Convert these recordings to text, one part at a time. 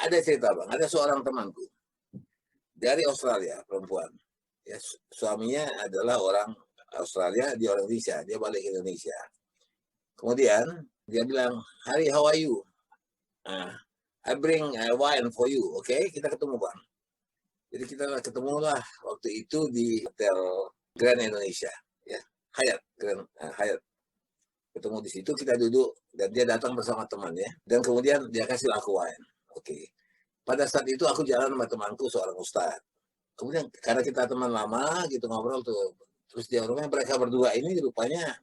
ada cerita bang, ada seorang temanku dari Australia, perempuan. Ya, suaminya adalah orang Australia, dia orang Indonesia, dia balik ke Indonesia. Kemudian dia bilang, "Hari, how are you? I bring wine for you." Oke, kita ketemu bang. Jadi kita ketemulah waktu itu di Hotel Grand Indonesia, ya, Hyatt, Grand Hyatt. Ketemu di situ, kita duduk dan dia datang bersama temannya dan kemudian dia kasih aku wine. Oke. Pada saat itu aku jalan sama temanku seorang ustadz. Kemudian karena kita teman lama gitu ngobrol tuh, terus dia orangnya mereka berdua ini rupanya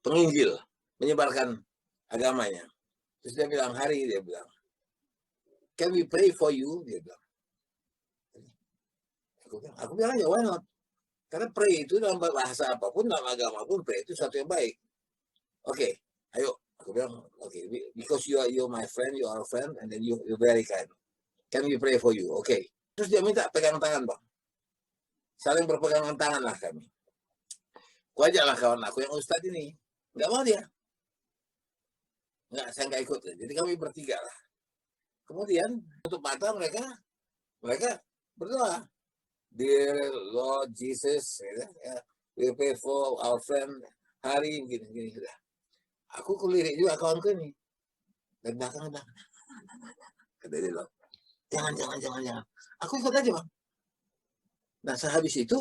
penginjil, menyebarkan agamanya. Terus dia bilang, "Hari," dia bilang, "can we pray for you?" Dia bilang. Aku bilang aja, why not? Karena pray itu dalam bahasa apapun, dalam agama pun pray itu sesuatu yang baik. Oke, ayo. Aku bilang, oke, because you're my friend, you are a friend, and then you're very kind. Can we pray for you? Oke. Terus dia minta pegang tangan bang. Saling berpegangan tangan lah kami. Aku ajaklah kawan aku yang ustadz ini. Nggak mau dia. Nggak, saya nggak ikut. Jadi kami bertiga lah. Kemudian tutup mata mereka berdoa. Dear Lord Jesus, ya, we pray for our friend Hari, gini. Aku kelirik juga kawanku ini. Dan belakang, kata dia bilang, jangan. Aku ikut aja bang. Nah sehabis itu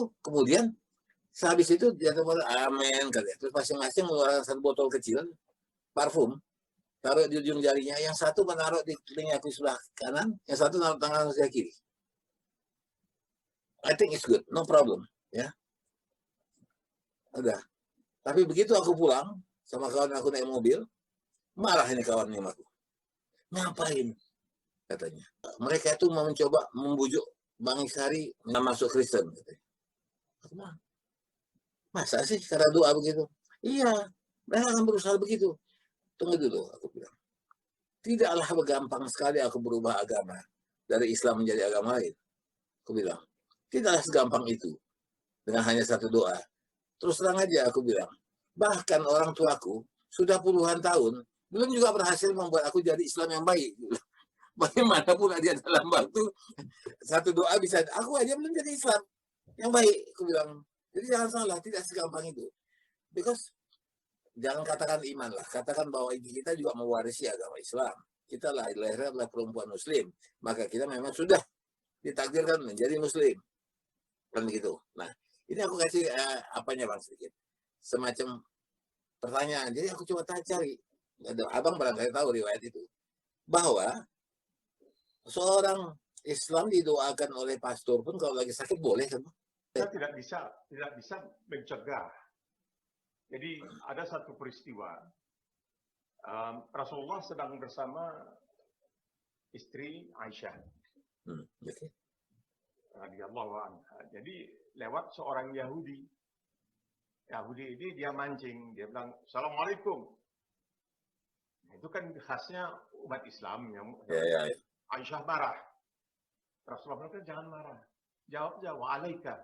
dia telepon amin katanya. Terus masing-masing mengeluarkan satu botol kecil parfum, taruh di ujung jarinya. Yang satu menaruh di telingaku sebelah kanan, yang satu taruh tangan sebelah kiri. I think it's good, no problem. Ya, udah. Tapi begitu aku pulang sama kawan aku naik mobil, marah ini kawan ini aku. Ngapain? Katanya. Mereka itu mau mencoba membujuk Bang Iskari masuk Kristen. Katanya. Masa sih cara doa begitu? Iya, mereka akan berusaha begitu. Tunggu dulu, aku bilang. Tidaklah gampang sekali aku berubah agama dari Islam menjadi agama lain. Aku bilang, tidaklah segampang itu dengan hanya satu doa. Terus terang aja aku bilang, bahkan orang tuaku sudah puluhan tahun belum juga berhasil membuat aku jadi Islam yang baik. Bagaimana pula dia dalam waktu satu doa bisa, aku aja belum jadi Islam yang baik. Aku bilang, jadi jangan salah, tidak segampang itu. Because jangan katakan iman lah, katakan bahwa kita juga mewarisi agama Islam. Kita lahirnya adalah perempuan Muslim, maka kita memang sudah ditakdirkan menjadi Muslim, kan begitu. Nah, ini aku kasih apanya bang sedikit, semacam pertanyaan. Jadi aku coba cari, abang barangkali tahu riwayat itu, bahwa seorang Islam didoakan oleh pastor pun kalau lagi sakit boleh kan? Kita tidak bisa mencegah. Jadi ada satu peristiwa, Rasulullah sedang bersama istri Aisyah, radhiyallahu anha. Jadi lewat seorang Yahudi. Yahudi ini dia mancing, dia bilang Assalamualaikum. Nah, itu kan khasnya umat Islam yang Aisyah marah. Rasulullah bilang jangan marah, jawabnya wa'alaika.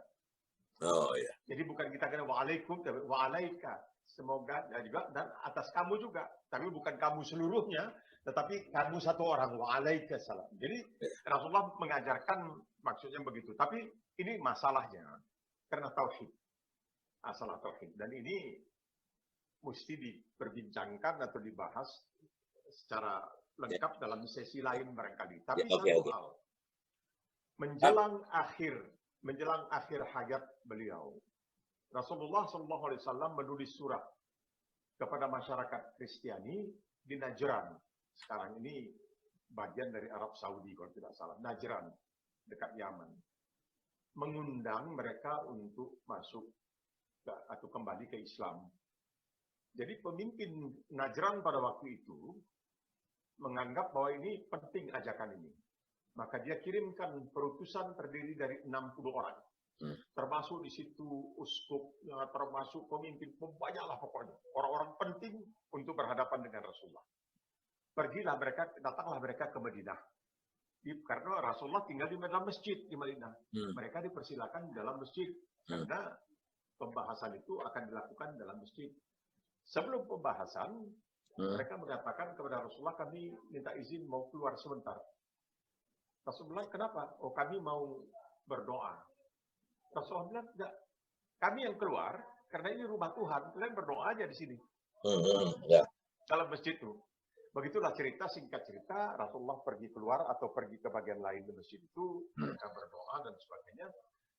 Oh ya. Jadi bukan kita kena wa'alaikum, tapi wa'alaika. Semoga dan atas kamu juga, tapi bukan kamu seluruhnya, tetapi kamu satu orang, wa'alaika salam. Jadi Rasulullah mengajarkan maksudnya begitu. Tapi ini masalahnya karena tauhid, masalah tauhid, dan ini mesti diperbincangkan atau dibahas secara lengkap dalam sesi lain barangkali. Tapi satu hal, menjelang akhir hayat beliau, Rasulullah SAW menulis surat kepada masyarakat Kristiani di Najran. Sekarang ini bagian dari Arab Saudi kalau tidak salah, Najran dekat Yaman, mengundang mereka untuk masuk atau kembali ke Islam. Jadi pemimpin Najran pada waktu itu menganggap bahwa ini penting ajakan ini. Maka dia kirimkan perutusan terdiri dari 60 orang. Termasuk di situ uskup, termasuk pemimpin, banyaklah pokoknya. Orang-orang penting untuk berhadapan dengan Rasulullah. Datanglah mereka ke Madinah. Karena Rasulullah tinggal di dalam masjid di Madinah. Mereka dipersilakan di dalam masjid. Karena pembahasan itu akan dilakukan dalam masjid. Sebelum pembahasan, mereka mengatakan kepada Rasulullah, kami minta izin mau keluar sebentar. Rasulullah kenapa? Oh kami mau berdoa. Rasulullah bilang, enggak. Kami yang keluar, karena ini rumah Tuhan, kalian berdoa aja di sini. Ya. Dalam masjid itu. Begitulah cerita, singkat cerita, Rasulullah pergi keluar atau pergi ke bagian lain di masjid itu, mereka berdoa dan sebagainya.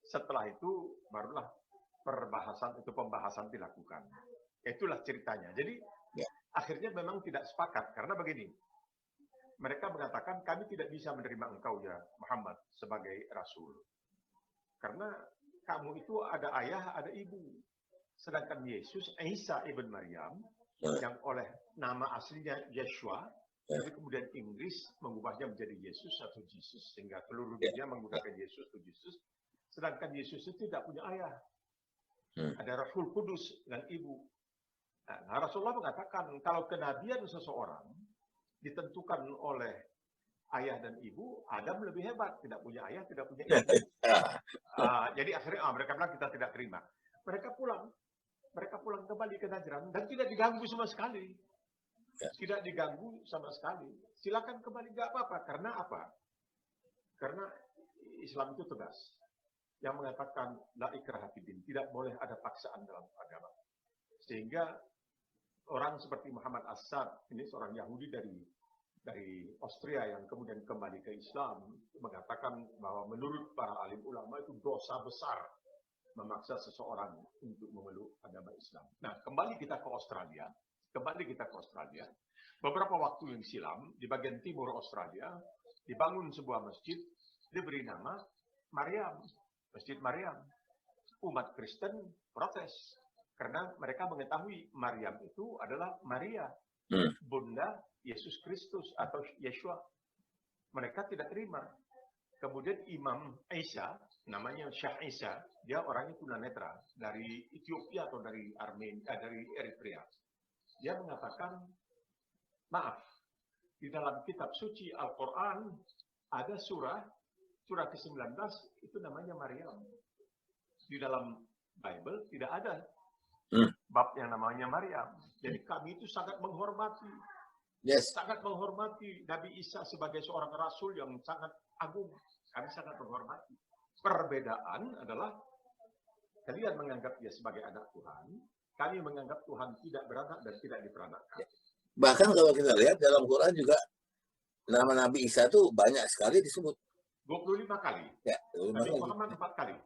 Setelah itu, barulah pembahasan dilakukan. Itulah ceritanya. Jadi, Ya. akhirnya memang tidak sepakat. Karena begini, mereka mengatakan, kami tidak bisa menerima engkau ya Muhammad sebagai Rasul. Karena kamu itu ada ayah, ada ibu. Sedangkan Yesus, Isa ibn Maryam, yang oleh nama aslinya Yeshua, tapi kemudian Inggris mengubahnya menjadi Yesus atau Jesus, sehingga seluruh dunia menggunakan Yesus atau Jesus. Sedangkan Yesus itu tidak punya ayah. Ada Rasul Kudus dan ibu. Nah, Rasulullah mengatakan, kalau kenabian seseorang ditentukan oleh ayah dan ibu, Adam lebih hebat, tidak punya ayah, tidak punya ibu. Jadi akhirnya mereka bilang kita tidak terima. Mereka pulang kembali ke Najran dan tidak diganggu sama sekali. Tidak diganggu sama sekali. Silakan kembali, nggak apa-apa. Karena apa? Karena Islam itu tegas. Yang mengatakan la ikraha fid-din, tidak boleh ada paksaan dalam agama. Sehingga orang seperti Muhammad Assad, ini seorang Yahudi dari Austria yang kemudian kembali ke Islam, mengatakan bahwa menurut para alim ulama itu dosa besar memaksa seseorang untuk memeluk agama Islam. Nah, kembali kita ke Australia. Beberapa waktu yang silam, di bagian timur Australia, dibangun sebuah masjid, diberi nama Maryam, Masjid Maryam. Umat Kristen protes, karena mereka mengetahui Maryam itu adalah Maria, Bunda Yesus Kristus atau Yeshua. Mereka tidak terima. Kemudian Imam Isa, namanya Syekh Isa, dia orangnya tunanetra dari Ethiopia atau dari dari Eritrea. Dia mengatakan, maaf, di dalam kitab suci Al-Quran ada surah ke-19 itu namanya Maryam. Di dalam Bible tidak ada bab yang namanya Maryam. Jadi kami itu sangat menghormati. Sangat menghormati Nabi Isa sebagai seorang rasul yang sangat agung. Kami sangat menghormati. Perbedaan adalah kalian menganggap dia sebagai anak Tuhan, kami menganggap Tuhan tidak beranak dan tidak diperanakan. Bahkan kalau kita lihat dalam Quran juga nama Nabi Isa itu banyak sekali disebut. 25 kali. Ya, Nabi Muhammad 4 kali.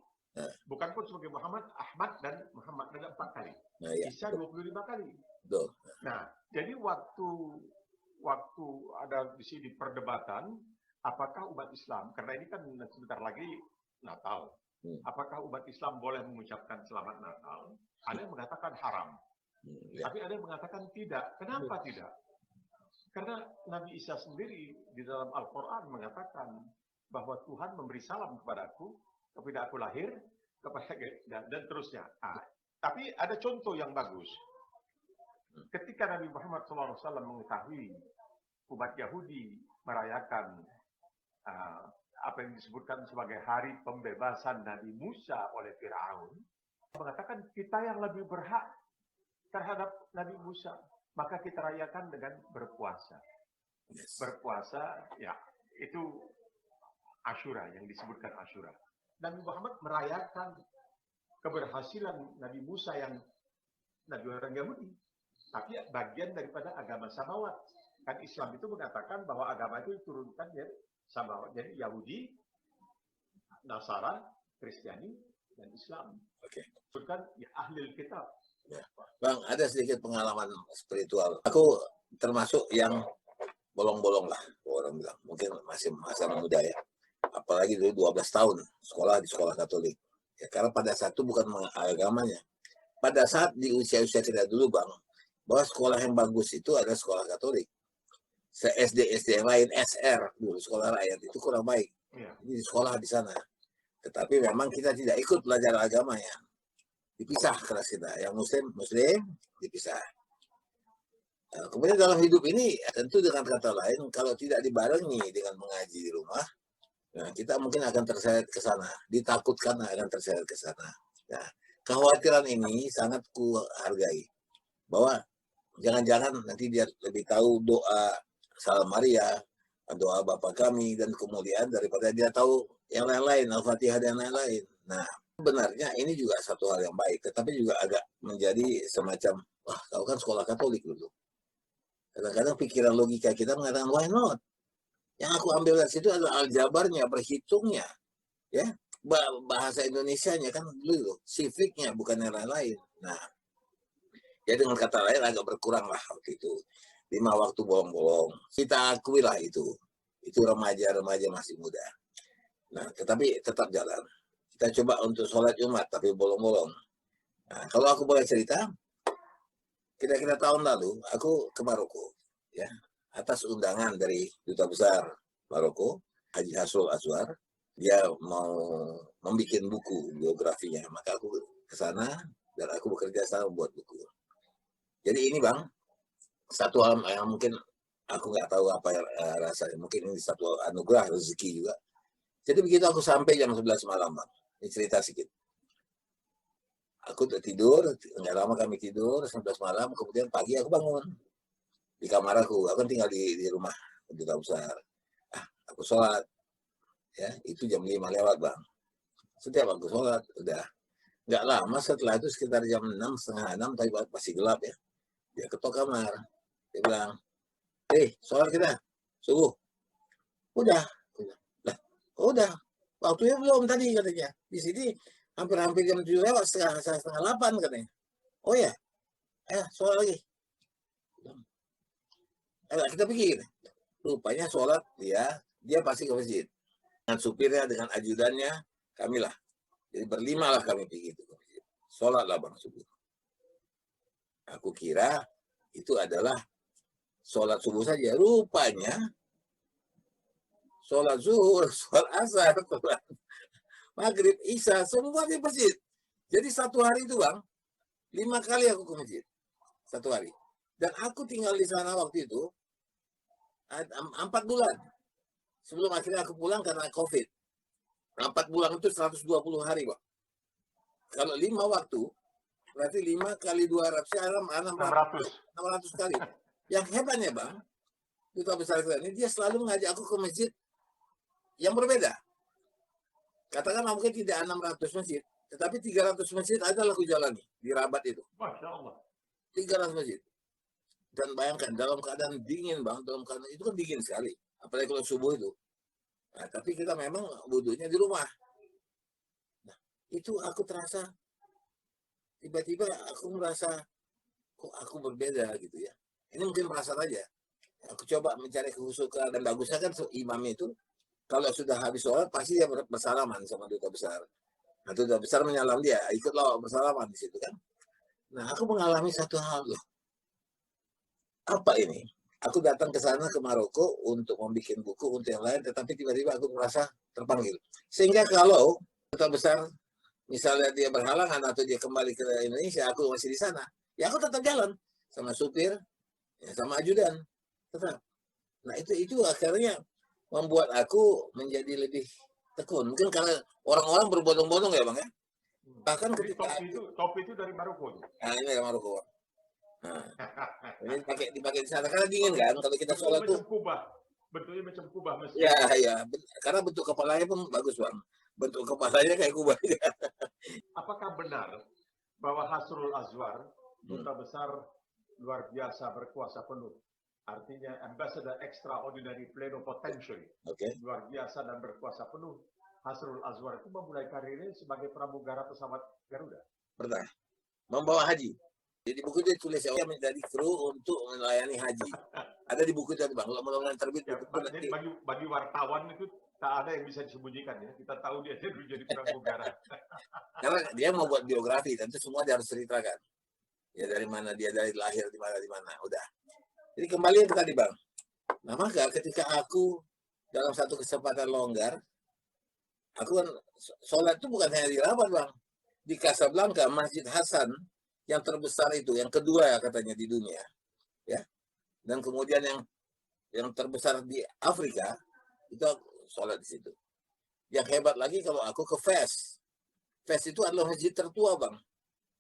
Bukan pun sebagai Muhammad, Ahmad dan Muhammad ada 4 kali. Isa 25 kali. Betul. Nah, jadi waktu ada di sini perdebatan, apakah umat Islam, karena ini kan sebentar lagi Natal, apakah umat Islam boleh mengucapkan selamat Natal? Ada yang mengatakan haram, tapi ada yang mengatakan tidak. Kenapa tidak? Karena Nabi Isa sendiri di dalam Al-Quran mengatakan bahwa Tuhan memberi salam kepadaku, kepada aku lahir, dan terusnya. Tapi ada contoh yang bagus. Ketika Nabi Muhammad SAW mengetahui umat Yahudi merayakan apa yang disebutkan sebagai hari pembebasan Nabi Musa oleh Firaun, mengatakan kita yang lebih berhak terhadap Nabi Musa, maka kita rayakan dengan berpuasa. Berpuasa, ya, itu Asyura, yang disebutkan Asyura. Nabi Muhammad merayakan keberhasilan Nabi Musa yang Nabi orang Yahudi, tapi bagian daripada agama Samawat. Kan Islam itu mengatakan bahwa agama itu diturunkan dari Samawat. Jadi Yahudi, Nasara, Kristiani, dan Islam. Bukan ya ahli kitab. Ya. Bang, ada sedikit pengalaman spiritual. Aku termasuk yang bolong-bolong lah, orang bilang. Mungkin masih masa muda ya. Apalagi dulu 12 tahun sekolah di sekolah Katolik. Ya, karena pada saat itu bukan agamanya. Pada saat di usia-usia kita dulu, Bang, bahwa sekolah yang bagus itu adalah sekolah Katolik. SD yang lain, SR dulu, sekolah rakyat itu kurang baik. Jadi sekolah di sana. Tetapi memang kita tidak ikut belajar agamanya. Dipisah kelas kita. Yang Muslim dipisah. Nah, kemudian dalam hidup ini, tentu dengan kata lain, kalau tidak dibarengi dengan mengaji di rumah, nah, kita mungkin akan terseret ke sana. Ditakutkan akan terseret ke sana. Nah, kekhawatiran ini sangat ku hargai. Bahwa jangan-jangan nanti dia lebih tahu doa Salam Maria, doa Bapa kami dan kemuliaan daripada dia tahu yang lain-lain, Al-Fatihah dan lain-lain. Nah, sebenarnya ini juga satu hal yang baik, tetapi juga agak menjadi semacam, wah, kau kan sekolah Katolik dulu. Kadang-kadang pikiran logika kita mengatakan, why not? Yang aku ambil dari situ adalah aljabarnya, berhitungnya, ya, bahasa Indonesianya kan dulu, civiknya, bukan yang lain-lain. Nah, ya dengan kata lain agak berkurang lah waktu itu. 5 waktu bolong-bolong. Kita akuilah itu. Itu remaja-remaja masih muda. Nah, tetapi tetap jalan. Kita coba untuk sholat Jumat, tapi bolong-bolong. Nah, kalau aku boleh cerita, kira-kira tahun lalu aku ke Maroko, ya, atas undangan dari Duta Besar Maroko, Haji Hasrul Azwar. Dia mau membuat buku biografinya, maka aku ke sana dan aku bekerja sama buat buku. Jadi ini Bang, satu hal yang mungkin aku nggak tahu apa rasanya, mungkin ini satu anugerah rezeki juga. Jadi begitu aku sampai jam 11 malam Bang, ini cerita sedikit. Aku udah tidur, nggak lama kami tidur, 11 malam, kemudian pagi aku bangun di kamar aku kan tinggal di rumah Duta Besar. Aku sholat, ya itu jam 5 lewat Bang. Setiap aku sholat, udah nggak lama setelah itu sekitar jam 6, setengah 6, tapi masih gelap ya. Dia ketok kamar, dia bilang, sholat kita, subuh. Udah. Lah, udah. Waktunya belum tadi katanya. Di sini hampir jam 7 lewat, setengah 8 katanya. Oh ya, sholat lagi. Kita pikir. Rupanya sholat dia pasti ke masjid. Dengan supirnya, dengan ajudannya, kamilah. Jadi berlima lah kami pergi itu ke masjid. Sholat lah Bang subuh. Aku kira itu adalah sholat subuh saja. Rupanya sholat zuhur, sholat asar, sholat maghrib, isya, semua di masjid. Jadi satu hari itu Bang, 5 kali aku ke masjid. Satu hari. Dan aku tinggal di sana waktu itu 4 bulan. Sebelum akhirnya aku pulang karena COVID. 4 bulan itu 120 hari Bang. Kalau 5 waktu, berarti 5 kali 200, 600 kali. Yang hebatnya Bang, Duta Besar ini dia selalu mengajak aku ke masjid yang berbeda. Katakanlah mungkin tidak 600 masjid, tetapi 300 masjid adalah aku jalani di Rabat itu. Masya Allah. 300 masjid. Dan bayangkan dalam keadaan dingin Bang, dalam keadaan itu kan dingin sekali. Apalagi kalau subuh itu. Nah, tapi kita memang wudhunya di rumah. Nah, itu aku terasa tiba-tiba aku merasa kok aku berbeda gitu ya. Ini mungkin merasa saja. Aku coba mencari kehusukan dan bagusnya kan imam itu kalau sudah habis sholat pasti dia bersalaman sama Duta Besar. Nah, Duta Besar menyalam dia, ikutlah bersalaman di situ kan. Nah, aku mengalami satu hal loh. Apa ini? Aku datang ke sana ke Maroko untuk membuat buku untuk yang lain, tetapi tiba-tiba aku merasa terpanggil. Sehingga kalau Duta Besar misalnya dia berhalangan atau dia kembali ke Indonesia, aku masih di sana, ya aku tetap jalan sama supir, ya sama ajudan, tetap. Nah itu akhirnya membuat aku menjadi lebih tekun. Mungkin karena orang-orang berbondong-bondong ya Bang ya. Bahkan Jadi ketika topi itu dari Maroko. nah ini dari Maroko. Nah, ini dipakai di sana karena dingin kan. Kalau kita sholat tuh Bentuknya macam kubah masjid. ya, karena bentuk kepalanya pun bagus Bang. Bentuk kepalanya kayak kubah. Apakah benar bahwa Hasrul Azwar, Duta Besar luar biasa berkuasa penuh? Artinya Ambassador Extraordinary Plenipotentiary, luar biasa dan berkuasa penuh. Hasrul Azwar itu memulai karirnya sebagai pramugara pesawat Garuda. Pernah membawa haji. Jadi buku itu tulis saya menjadi kru untuk melayani haji. Ada di buku itu Bang. Mudah-mudahan terbit. Ya, bagi wartawan itu tak ada yang bisa disembunyikan ya. Kita tahu dia dulu jadi pramugara. Karena dia mau buat biografi, tentu semua dia harus ceritakan. Ya dari mana dia dari lahir di mana udah. Jadi kembali ke tadi Bang. Nah maka ketika aku dalam satu kesempatan longgar, aku kan sholat itu bukan hanya di Rabat Bang. Di Casablanca, Masjid Hasan yang terbesar itu, yang kedua katanya di dunia. Ya. Dan kemudian yang terbesar di Afrika, itu aku sholat di situ. Yang hebat lagi kalau aku ke Fes. Fes itu adalah masjid tertua Bang.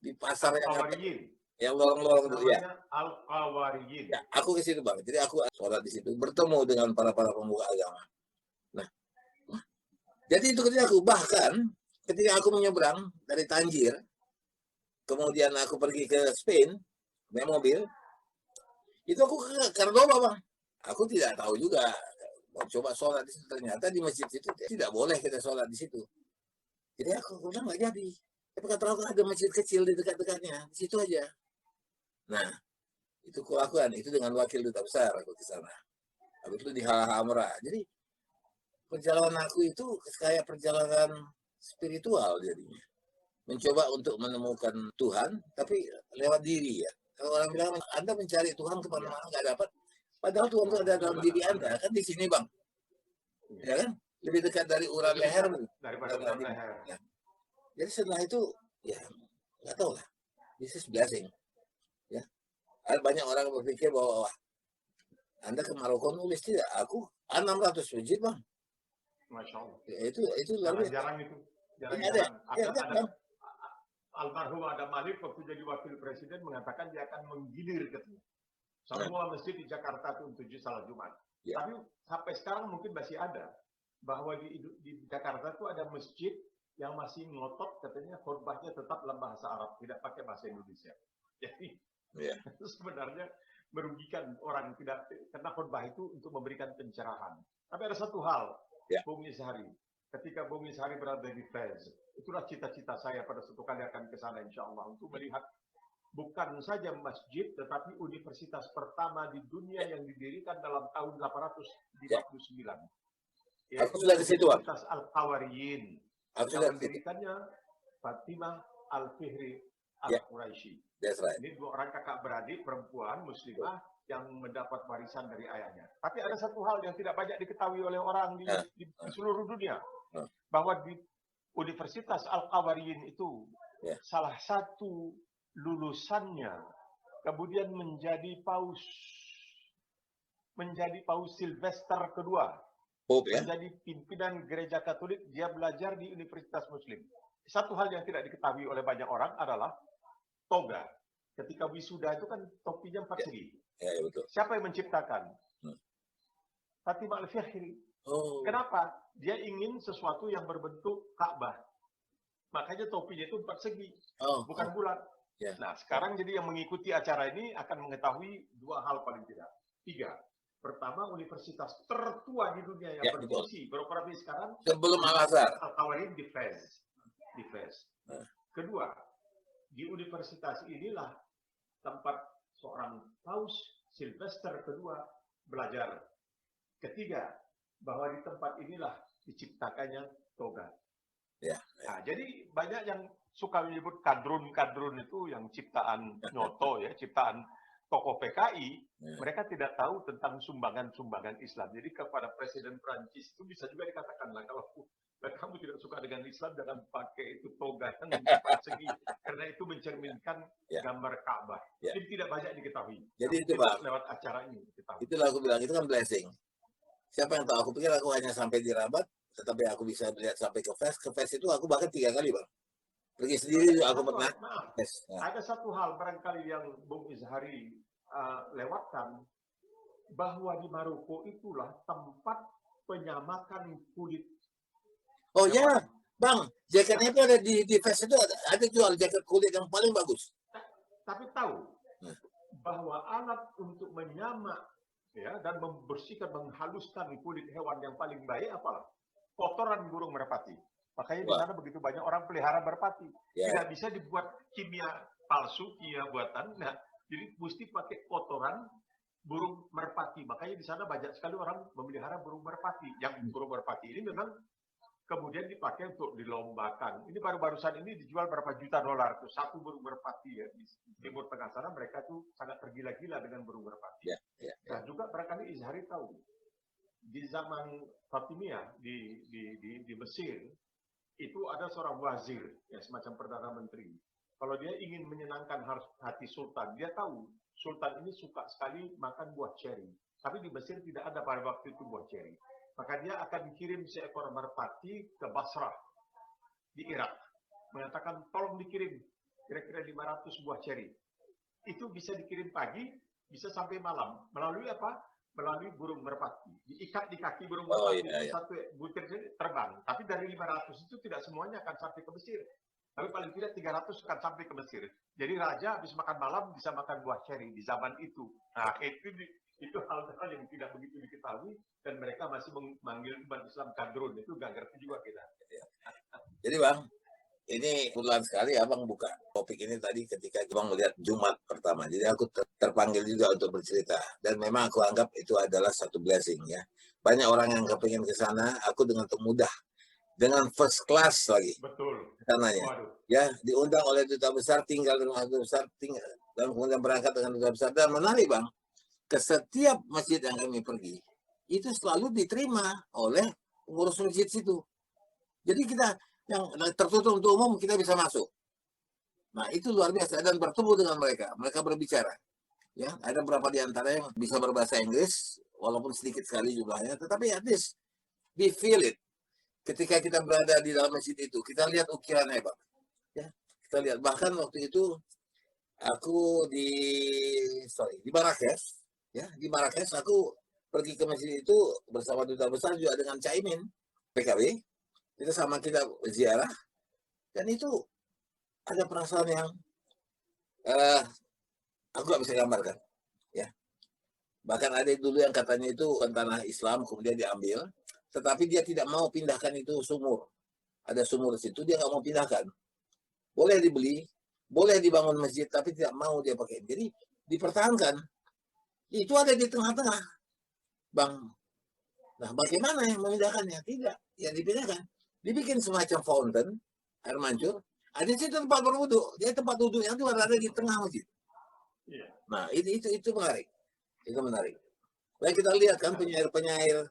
Di pasar yang Yang lorong-lorong itu ya. Namanya Al-Qawariyin. Ya, aku ke situ Bang. Jadi aku sholat di situ, bertemu dengan para pemuka agama. Nah, jadi itu ketika aku bahkan ketika aku menyeberang dari Tanjir, kemudian aku pergi ke Spain naik mobil, itu aku ke Cordoba Bang. Aku tidak tahu juga, mau coba sholat di situ, ternyata di masjid itu tidak boleh kita sholat di situ. Jadi aku bilang nggak jadi. Tapi kata aku ada masjid kecil di dekat-dekatnya, di situ aja. Nah, itu kulakukan, itu dengan wakil duta besar aku ke sana. Habis itu di Hamra. Jadi perjalanan aku itu kayak perjalanan spiritual jadinya. Mencoba untuk menemukan Tuhan, tapi lewat diri ya. Kalau orang bilang Anda mencari Tuhan kemana-mana nggak dapat, padahal Tuhan itu ada dalam diri Anda kan di sini Bang, ya kan? Lebih dekat dari urat lehermu daripada urat leher. Ya. Jadi setelah itu ya nggak tahu lah, this is blessing. Ya, ada banyak orang berpikir bahwa wah, Anda ke Maroko nulis tidak? Aku 600 masjid Bang. Masya Allah. Ya, itu luar biasa. Jarang itu. Jarang. Ada almarhum Adam Malik waktu jadi wakil presiden mengatakan dia akan menggilir katanya. Semua masjid di Jakarta itu untuk salat Jumat. Ya. Tapi sampai sekarang mungkin masih ada bahwa di Jakarta itu ada masjid yang masih ngotot katanya khutbahnya tetap dalam bahasa Arab, tidak pakai bahasa Indonesia. Jadi itu sebenarnya merugikan orang tidak karena khutbah itu untuk memberikan pencerahan. Tapi ada satu hal, Bung Izhari, ketika Bung Izhari berada di Fez, itulah cita-cita saya pada suatu kali akan ke sana insya Allah untuk melihat bukan saja masjid, tetapi universitas pertama di dunia yang didirikan dalam tahun 859. Aku sudah ke situ, Universitas Al-Qawariyin. Yang mendirikannya Fatimah Al-Fihri Al-Quraisy. Right. Ini dua orang kakak beradik perempuan muslimah yang mendapat warisan dari ayahnya. Tapi ada satu hal yang tidak banyak diketahui oleh orang di seluruh dunia. Bahwa di Universitas Al-Qawariyin itu salah satu lulusannya kemudian menjadi Paus Sylvester kedua, menjadi pimpinan gereja Katolik. Dia belajar di Universitas Muslim. Satu hal yang tidak diketahui oleh banyak orang adalah toga. Ketika wisuda itu kan topinya 4 segi. Betul. Siapa yang menciptakan? Fatimah Al-Fihri. Kenapa? Dia ingin sesuatu yang berbentuk Ka'bah. Makanya topinya itu 4 segi, bukan bulat. Nah, sekarang jadi yang mengikuti acara ini akan mengetahui 2 hal paling tidak. 3. Pertama, universitas tertua di dunia yang berfungsi beroperasi sekarang sebelum Al-Azhar. Al-Qawariyin di Fez. Kedua, di universitas inilah tempat seorang Paus Sylvester kedua belajar. Ketiga, bahwa di tempat inilah diciptakannya toga. Nah, jadi banyak yang suka menyebut kadrun itu yang ciptaan Nyoto ciptaan tokoh PKI, mereka tidak tahu tentang sumbangan-sumbangan Islam. Jadi kepada Presiden Prancis itu bisa juga dikatakan lah, kalau kamu tidak suka dengan Islam, jangan pakai itu toga yang 4 segi, karena itu mencerminkan gambar Ka'bah. Jadi tidak banyak diketahui. Jadi itu Pak, lewat acara ini diketahui. Itulah aku bilang, itu kan blessing. Siapa yang tahu? Aku pikir aku hanya sampai di Rabat, tetapi aku bisa melihat sampai ke Fez. Ke Fez itu aku bahkan 3 kali Bang. Pergi sendiri aku pernah. Ada satu hal barangkali yang Bung Izhari lewatkan, bahwa di Maroko itulah tempat penyamakan kulit. Oh ya, Bang, jaketnya itu ada di Fez itu ada jual jaket kulit yang paling bagus. Tapi tahu bahwa alat untuk menyamak dan membersihkan, menghaluskan kulit hewan yang paling baik apalah? Kotoran burung merpati. Makanya di sana begitu banyak orang pelihara merpati. Tidak bisa dibuat kimia palsu, kimia buatan. Nah, jadi mesti pakai kotoran burung merpati. Makanya di sana banyak sekali orang memelihara burung merpati. Yang burung merpati ini memang kemudian dipakai untuk dilombakan. Ini baru-barusan ini dijual berapa juta $. Tuh satu burung merpati ya. Di Timur Tengah sana mereka tuh sangat tergila-gila dengan burung merpati. Nah, juga barangkali Izhari tahu, di zaman Fatimiyah di Mesir, itu ada seorang wazir, semacam Perdana Menteri. Kalau dia ingin menyenangkan hati Sultan, dia tahu Sultan ini suka sekali makan buah ceri. Tapi di Mesir tidak ada pada waktu itu buah ceri. Maka dia akan kirim seekor merpati ke Basrah, di Irak. Mengatakan, tolong dikirim kira-kira 500 buah ceri. itu bisa dikirim pagi, bisa sampai malam. Melalui apa? Melalui burung merpati. Diikat di kaki burung Oh merpati, iya, iya. satu butir terbang. Tapi dari 500 itu tidak semuanya akan sampai ke Mesir. Tapi paling tidak 300 akan sampai ke Mesir. Jadi raja habis makan malam bisa makan buah ceri di zaman itu. Nah, itu hal-hal yang tidak begitu diketahui dan mereka masih memanggil umat Islam kadrun. Itu gak ngerti juga kita. Jadi Bang, ini kebetulan sekali Abang buka topik ini tadi ketika Abang melihat Jumat pertama. Jadi aku terpanggil juga untuk bercerita. Dan memang aku anggap itu adalah satu blessing ya. Banyak orang yang kepingin ke sana, aku dengan mudah. Dengan first class lagi. Betul. Sananya. Ya, diundang oleh duta besar, tinggal di rumah duta besar, tinggal, dan kemudian berangkat dengan duta besar. Dan menarik Bang, ke setiap masjid yang kami pergi, itu selalu diterima oleh pengurus masjid situ. Jadi kita yang tertutup untuk umum kita bisa masuk. Nah itu luar biasa dan bertemu dengan mereka, mereka berbicara. Ya ada beberapa di antara yang bisa berbahasa Inggris, walaupun sedikit sekali jumlahnya, tetapi at least we feel it. Ketika kita berada di dalam masjid itu, kita lihat ukiran hebat. Ya kita lihat bahkan waktu itu aku di Marrakesh, ya di Marrakesh aku pergi ke masjid itu bersama duta besar juga dengan Caimin PKB. Kita sama kita ziarah dan itu ada perasaan yang aku gak bisa gambarkan ya. Bahkan ada dulu yang katanya itu tanah Islam kemudian diambil, tetapi dia tidak mau pindahkan itu sumur. Ada sumur di situ, dia nggak mau pindahkan. Boleh dibeli, boleh dibangun masjid, tapi tidak mau dia pakai. Jadi dipertahankan. Itu ada di tengah-tengah, Bang. Nah, bagaimana yang memindahkannya? Tidak, yang dipindahkan. Dibikin semacam fountain, air mancur. Ada di situ tempat berwudu. Dia tempat wudhunya itu ada di tengah masjid. Nah, itu menarik. Itu menarik. Baik kita lihat kan penyair-penyair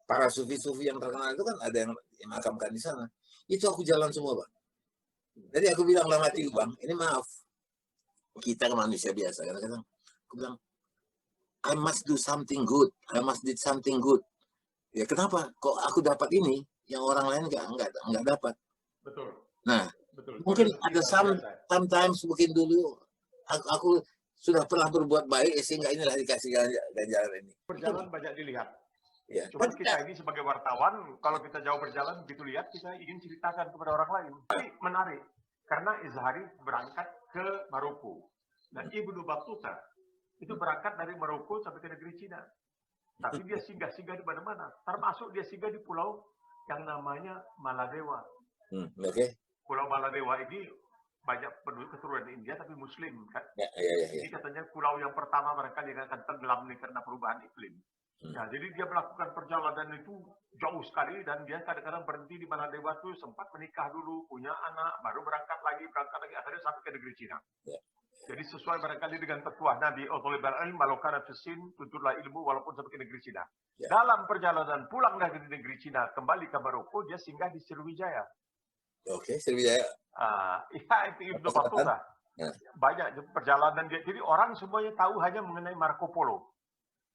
para sufi-sufi yang terkenal itu kan ada yang dimakamkan di sana. Itu aku jalan semua, Bang. Jadi aku bilang dalam hati, Bang, ini maaf. Kita kan manusia biasa. Kadang-kadang aku bilang, I must do something good. I must do something good. Ya kenapa? Kok aku dapat ini, yang orang lain nggak dapat. Betul. Nah, betul. Mungkin ada sometimes mungkin dulu aku sudah pernah berbuat baik sehingga inilah dikasih ganjaran ini. Berjalan banyak dilihat. Ya. Cuma kita ini sebagai wartawan, kalau kita jauh berjalan begitu lihat, kita ingin ceritakan kepada orang lain. Tapi menarik, karena Izhari berangkat ke Maroko. Dan Ibnu Battuta itu berangkat dari Maroko sampai ke negeri Cina. Tapi dia singgah-singgah di mana-mana. Termasuk dia singgah di pulau yang namanya Maladewa. Oke. Pulau Maladewa ini banyak penduduk keturunan India tapi Muslim kan. Ya. Ini katanya pulau yang pertama barangkali yang akan tenggelam nih karena perubahan iklim. Nah, jadi dia melakukan perjalanan itu jauh sekali dan dia kadang-kadang berhenti di Maladewa itu sempat menikah dulu, punya anak, baru berangkat lagi, akhirnya sampai ke negeri Cina. Ya. Jadi sesuai barangkali dengan petuah Nabi, "Uthlibal ilm walau kana fisin", tuntutlah ilmu walaupun sampai ke negeri Cina. Ya. Dalam perjalanan pulang dari negeri Cina kembali ke Maroko, dia singgah di Sriwijaya. Oke, Sriwijaya. Iya, itu Ibnu Battuta. Ya. Banyak perjalanan dia. Jadi orang semuanya tahu hanya mengenai Marco Polo.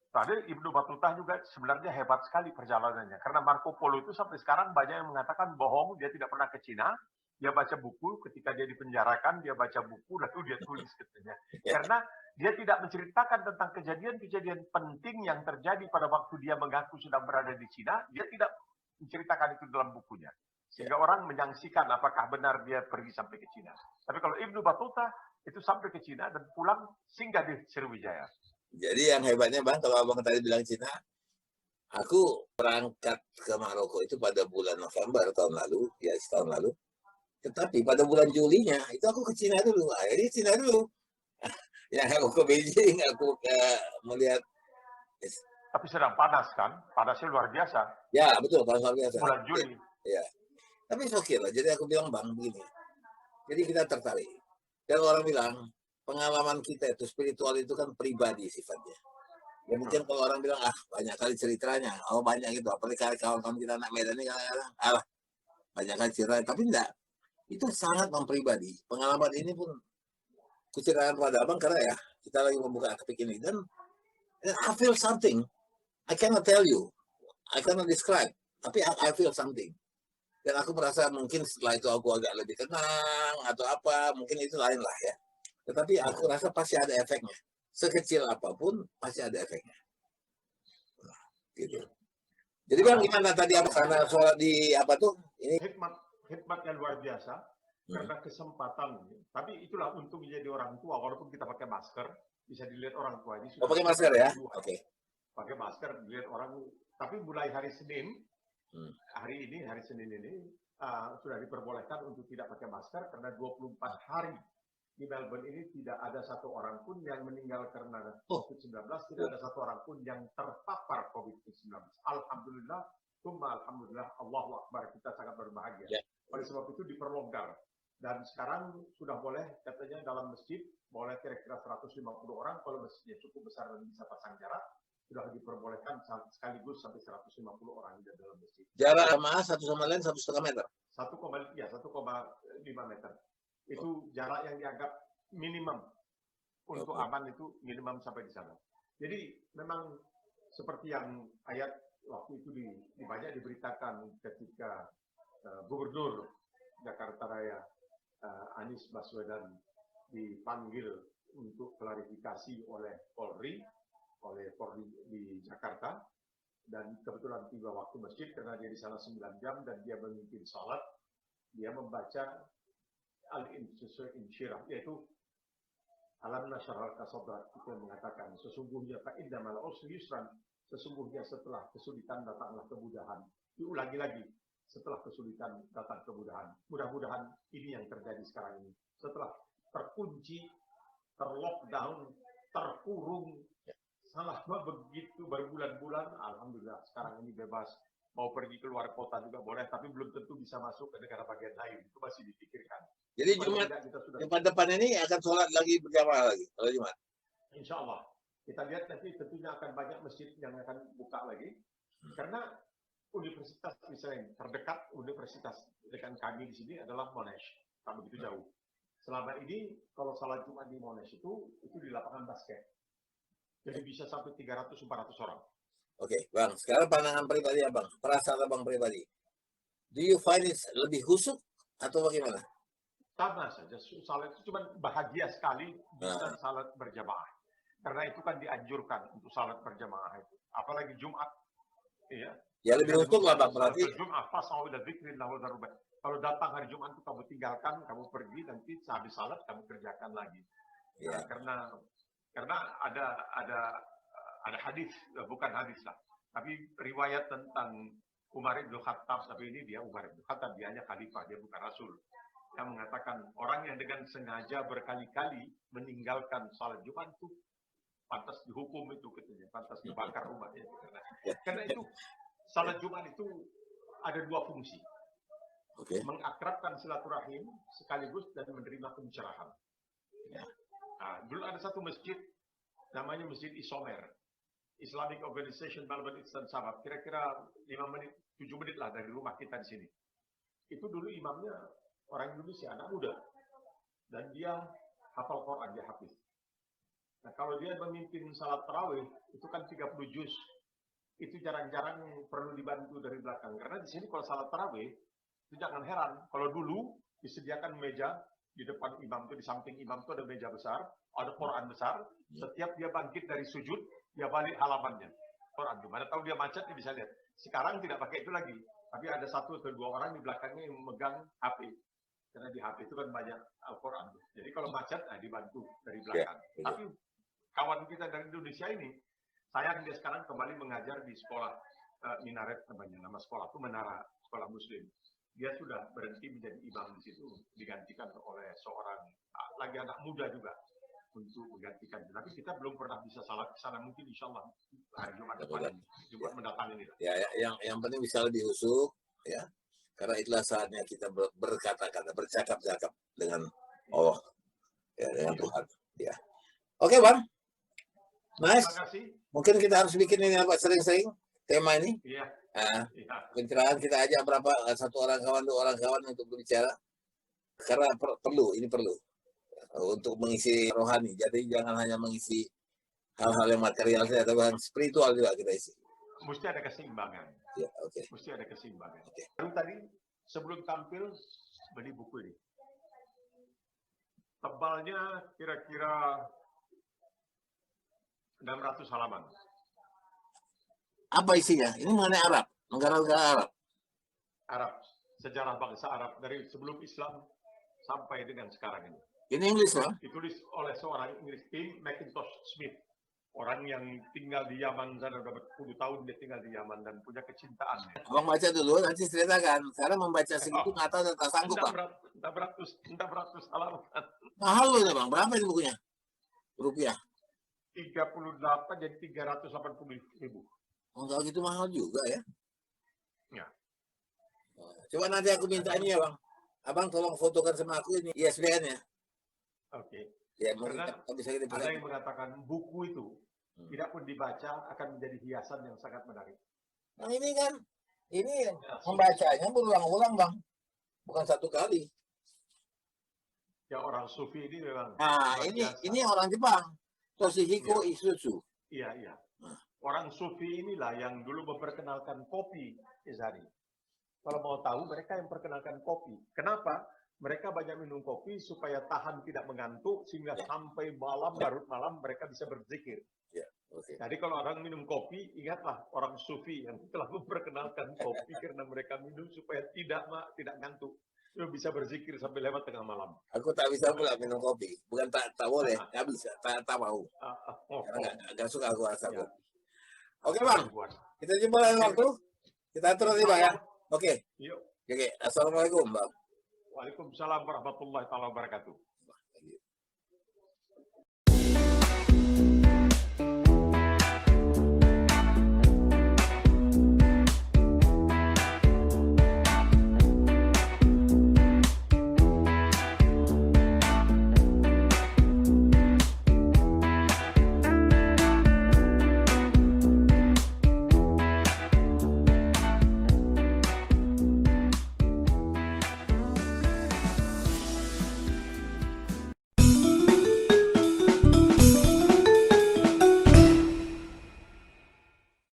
Tadi Ibnu Battuta juga sebenarnya hebat sekali perjalanannya. Karena Marco Polo itu sampai sekarang banyak yang mengatakan bohong, dia tidak pernah ke Cina. Dia baca buku, ketika dia dipenjarakan, dia baca buku, lalu dia tulis katanya. Karena dia tidak menceritakan tentang kejadian-kejadian penting yang terjadi pada waktu dia mengaku sedang berada di Cina, dia tidak menceritakan itu dalam bukunya. Sehingga orang menyaksikan apakah benar dia pergi sampai ke Cina. Tapi kalau Ibnu Battuta itu sampai ke Cina dan pulang singgah di Sriwijaya. Jadi yang hebatnya Bang, kalau Abang tadi bilang Cina, aku berangkat ke Maroko itu pada bulan November tahun lalu, ya setahun lalu. Tetapi pada bulan Julinya itu aku ke Cina dulu, akhirnya Cina dulu. Yang aku ke Beijing, aku melihat. Tapi sedang panas kan, panasnya luar biasa. Ya betul, panas luar biasa. Bulan Juli. Ya. Tapi oke lah. Jadi aku bilang Bang begini. Jadi kita tertarik. Dan orang bilang pengalaman kita itu spiritual itu kan pribadi sifatnya. Ya mungkin kalau orang bilang banyak kali ceritanya, banyak gitu. Apalagi kawan-kawan kita anak Medan ini kadang-kadang banyak kali ceritanya. Tapi enggak. Itu sangat mempribadi. Pengalaman ini pun kuceritakan pada Abang karena ya kita lagi membuka topik ini dan I feel something. I cannot tell you. I cannot describe. Tapi I feel something. Dan aku merasa mungkin setelah itu aku agak lebih tenang atau apa. Mungkin itu lain lah ya. Tetapi aku rasa pasti ada efeknya. Sekecil apapun pasti ada efeknya. Nah, gitu. Jadi Bang, gimana tadi apa sana sholat di apa tuh? Ini hikmat yang luar biasa karena kesempatan. Tapi itulah untuk menjadi orang tua, walaupun kita pakai masker, bisa dilihat orang tua ini sudah pakai masker ya? Oke. Pakai masker dilihat orang. Tapi mulai hari Senin, hari Senin ini sudah diperbolehkan untuk tidak pakai masker karena 24 hari di Melbourne ini tidak ada satu orang pun yang meninggal karena COVID-19, tidak ada satu orang pun yang terpapar COVID-19. Alhamdulillah, alhamdulillah, Allahu Akbar, kita sangat berbahagia. Oleh sebab itu diperlonggar. Dan sekarang sudah boleh, katanya dalam masjid, boleh kira-kira 150 orang, kalau masjidnya cukup besar dan bisa pasang jarak, sudah diperbolehkan sekaligus sampai 150 orang di dalam masjid. Jarak sama satu sama lain 1,5 meter? 1,5 meter. Itu jarak yang dianggap minimum untuk aman, itu minimum sampai di sana. Jadi memang seperti yang ayat waktu itu banyak diberitakan ketika Gubernur Jakarta Raya Anies Baswedan dipanggil untuk klarifikasi oleh Polri di Jakarta, dan kebetulan tiba waktu masjid karena dia di sana 9 jam dan dia memimpin salat, dia membaca Al-Insyirah, yaitu Alam nashrah laka sadrak, itu yang mengatakan sesungguhnya fa innamal usri yusran, sesungguhnya setelah kesulitan datanglah kemudahan. Diulangi lagi, setelah kesulitan datang kemudahan. Mudah-mudahan ini yang terjadi sekarang ini. Setelah terkunci, terlockdown, terkurung selama begitu berbulan-bulan, alhamdulillah sekarang ini bebas. Mau pergi keluar kota juga boleh, tapi belum tentu bisa masuk ke negara bagian lain. Itu masih dipikirkan. Jadi Jumat depan ini akan sholat lagi berjamaah lagi, kalau Jumat? Insya Allah. Kita lihat nanti tentunya akan banyak masjid yang akan buka lagi. Karena universitas misalnya terdekat, universitas dengan kami di sini adalah Monash. Tak begitu jauh. Selama ini, kalau salat Jumat di Monash itu di lapangan basket. Jadi bisa sampai 300-400 orang. Oke, Bang. Sekarang pandangan pribadi Abang, perasaan Abang pribadi. Do you find it lebih khusyuk atau bagaimana? Sama saja. Salat itu cuma bahagia sekali bisa salat berjamaah. Karena itu kan dianjurkan untuk salat berjamaah itu. Apalagi Jumat. Iya. Ya lebih khusyuk lah Bang, berarti. Jumat fasau ila dzikrillah wa dzarubah. Kalau datang hari Jumat itu kamu tinggalkan, kamu pergi, nanti habis salat kamu kerjakan lagi. Ya. Karena ada hadis, bukan hadis lah, tapi riwayat tentang Umar bin Khattab, tapi ini dia Umar bin Khattab, dia hanya khalifah, dia bukan rasul, yang mengatakan orang yang dengan sengaja berkali-kali meninggalkan salat Jumat itu pantas dihukum, itu katanya, pantas dibakar rumahnya. Karena itu salat Jumat itu ada dua fungsi. Mengakrabkan silaturahim sekaligus dan menerima pencerahan. Nah, dulu ada satu masjid namanya Masjid Isomer, Islamic Organization Melbourne Eastern Suburb, kira-kira 5 menit, 7 menit lah dari rumah kita di sini. Itu dulu imamnya orang Indonesia, anak muda. Dan dia hafal Quran, dia hafiz. Nah, kalau dia memimpin salat tarawih, itu kan 30 juz. Itu jarang-jarang perlu dibantu dari belakang. Karena di sini kalau salat tarawih, itu jangan heran. Kalau dulu disediakan meja, di depan imam itu, di samping imam itu ada meja besar, ada Quran besar. Setiap dia bangkit dari sujud, dia balik halamannya. Quran, gimana tahu dia macet, dia bisa lihat. Sekarang tidak pakai itu lagi. Tapi ada 1 atau 2 orang di belakangnya yang memegang HP. Karena di HP itu kan banyak Al-Quran. Jadi kalau macet, dibantu dari belakang. Tapi kawan kita dari Indonesia ini, sayang dia sekarang kembali mengajar di sekolah Minaret namanya. Nama sekolah itu Menara Sekolah Muslim. Dia sudah berhenti menjadi imam di situ, digantikan oleh seorang lagi anak muda juga untuk menggantikan. Tapi kita belum pernah bisa salat ke sana, mungkin insya Allah hari Jumat depan, Jumat mendatang ini. Ya, yang penting bisa lebih khusyuk, ya. Karena itulah saatnya kita berkata-kata, bercakap-cakap dengan Allah, ya, dengan Tuhan. Ya. Oke, Bang. Nice. Terima kasih. Mungkin kita harus bikin ini apa sering-sering tema ini. Iya. Pencerahan kita ajak berapa, 1 orang kawan, 2 orang kawan untuk berbicara. Karena ini perlu untuk mengisi rohani. Jadi jangan hanya mengisi hal-hal yang material saja, tapi yang spiritual juga kita isi. Mesti ada keseimbangan. Ya, Mesti ada keseimbangan. Baru tadi sebelum tampil beli buku ini. Tebalnya kira-kira 600 halaman. Apa isinya? Ini mengenai Arab, negara-negara Arab. Arab, sejarah bangsa Arab dari sebelum Islam sampai dengan sekarang ini. Ini Inggris, Bang. Ditulis oleh seorang Inggris, Tim Mackintosh Smith. Orang yang tinggal di Yaman sana udah berpuluh tahun dia tinggal di Yaman dan punya kecintaan. Abang baca dulu, nanti ceritakan. Sekarang membaca segitu nggak tahu tak sanggup, Bang. 600 halaman. Mahal loh, ya, Bang. Berapa ini bukunya? Rupiah. 38 jadi 380.000. Enggak gitu mahal juga ya. Ya. Coba nanti aku minta ini ya, Bang. Abang tolong fotokan sama aku ini ISBN-nya. Oke. Ya, mungkin Karena bisa kita ada yang mengatakan buku itu tidak pun dibaca akan menjadi hiasan yang sangat menarik. Nah ini kan, ini membacanya berulang-ulang, Bang. Bukan satu kali. Ya orang sufi ini memang. Nah, ini orang Jepang. Toshihiko Isuzu. Iya, iya. Orang sufi inilah yang dulu memperkenalkan kopi, Izari. Kalau mau tahu, mereka yang perkenalkan kopi. Kenapa? Mereka banyak minum kopi supaya tahan tidak mengantuk, sehingga sampai malam, larut malam, mereka bisa berzikir. Ya, okay. Jadi kalau orang minum kopi, ingatlah orang sufi yang telah memperkenalkan kopi karena mereka minum supaya tidak ngantuk. Bisa berzikir sampai lewat tengah malam. Aku tak bisa pula minum kopi. Bukan tak boleh, nggak bisa, tak mau. Karena nggak suka aku rasa kopi. Oke, Bang. Kita jumpa lain waktu. Kita atur nanti, Bang, ya. Oke. Yuk. Oke. Assalamualaikum, Bang. Waalaikumsalam warahmatullahi wabarakatuh.